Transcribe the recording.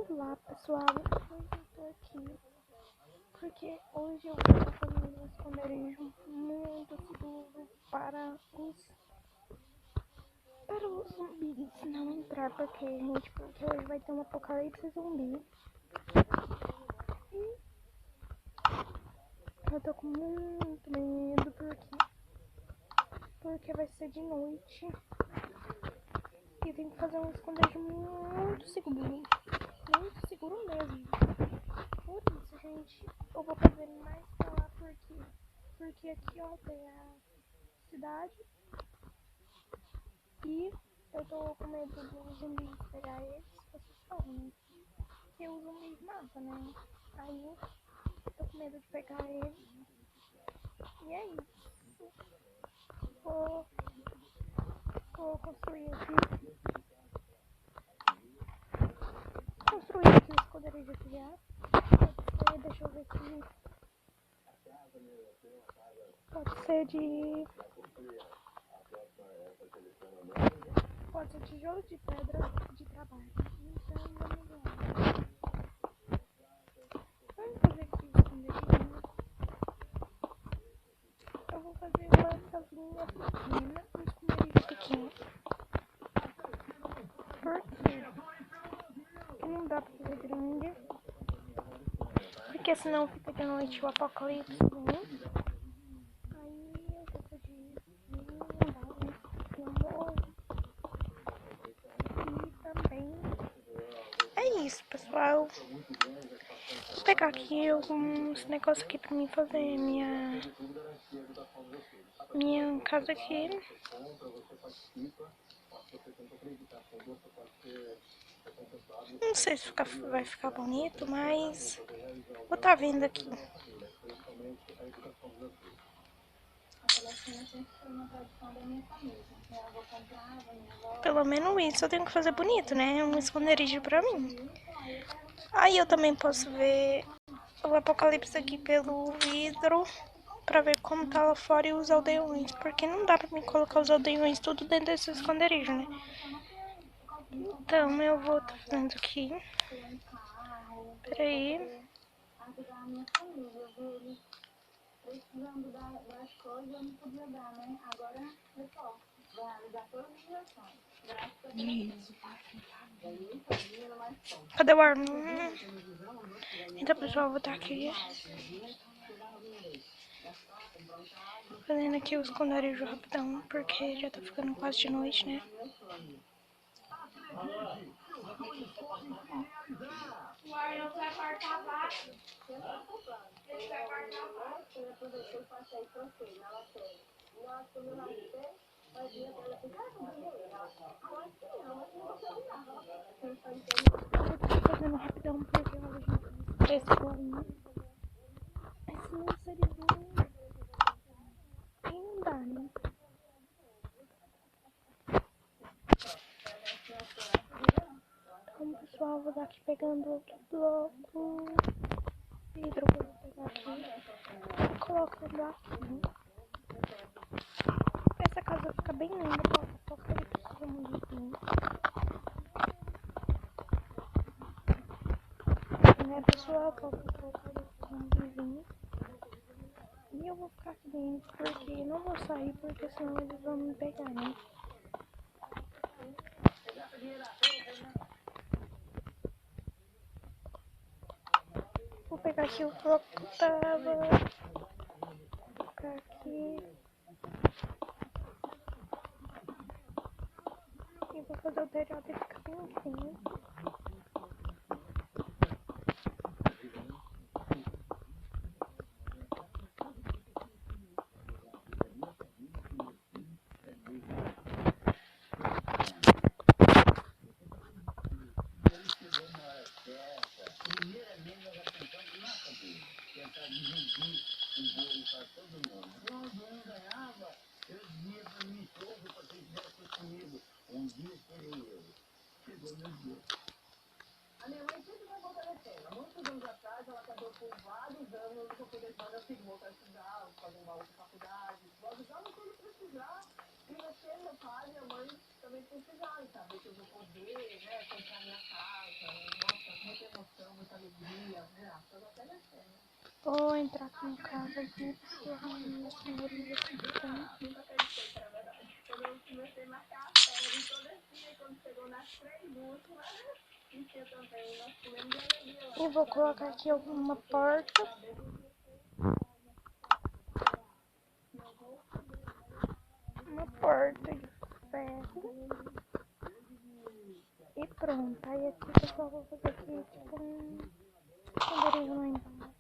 Olá pessoal, hoje eu tô aqui porque hoje eu vou estar fazendo um esconderijo muito seguro para os zumbis não entrar, porque hoje vai ter um apocalipse zumbi e eu tô com muito medo porque vai ser de noite e eu tenho que fazer um esconderijo muito seguro mesmo. Por isso, gente, eu vou fazer mais pra lá porque aqui, ó, tem a cidade e eu tô com medo dos zumbis pegar eles. Vocês sabem, né? Que os zumbis matam, né? Aí eu tô com medo de pegar eles. E é isso. Vou construir aqui o esconderijo aqui já. Deixa eu ver aqui. Pode ser tijolo de pedra de trabalho. Então vamos lá. Vamos fazer aqui o esconderijo. Eu vou fazer uma casinha pequena, um esconderijo pequeno. Porque não dá pra fazer grande. Porque senão fica de noite o apocalipse vem. Aí eu vou pedir amor. E também é isso, pessoal. Vou pegar aqui alguns negócios aqui pra mim fazer minha casa aqui. Não sei se vai ficar bonito, mas vou estar vendo aqui. Pelo menos isso eu tenho que fazer bonito, né? Um esconderijo pra mim. Aí eu também posso ver o apocalipse aqui pelo vidro pra ver como tá lá fora e os aldeões. Porque não dá pra mim colocar os aldeões tudo dentro desse esconderijo, né? Então eu vou estar fazendo aqui. Peraí. Precisando das coisas, eu não podia dar, né? Agora é só. Vai dar todas as direções. Cadê o ar? Então, pessoal, eu vou estar aqui fazendo aqui o esconderijo rapidão, porque já tá ficando quase de noite, né? O ar não vai cortar a vaca. Ele vai cortar a vaca. Ele aproveitou e passei pra você, na lateral. Nossa, quando eu nascer, vai vir a tela assim, cara, eu tô fazendo rapidão porque ela já cresceu ainda. Esse não seria bom. E não dá, né? Então, pessoal, eu vou dar aqui pegando outro bloco. Vidro, eu vou pegar aqui. Colocando aqui. Essa casa fica bem linda, porque ele precisa muito bem. Né, pessoal, que eu vou colocar esse vizinho. E eu vou ficar aqui dentro, porque não vou sair, porque senão eles vão me pegar, né? Vou pegar aqui o bloco que tava. Vou colocar aqui. E vou fazer o telhado e ficar bem assim. A minha mãe sempre vai fortalecendo. Há muitos anos atrás, ela casou por vários anos, eu nunca pude levar meu filho voltar a estudar, fazer uma outra faculdade. Vou ajudar quando precisar. E mexer meu pai e minha mãe também precisarem, saber que eu vou poder, né, comprar minha casa. Nossa, muito Vou entrar aqui no caso aqui, minhas primeiras aqui. E vou colocar aqui alguma porta. Uma porta de ferro. E pronto. Aí aqui, pessoal, vou fazer aqui tipo um esconderijo lá embaixo.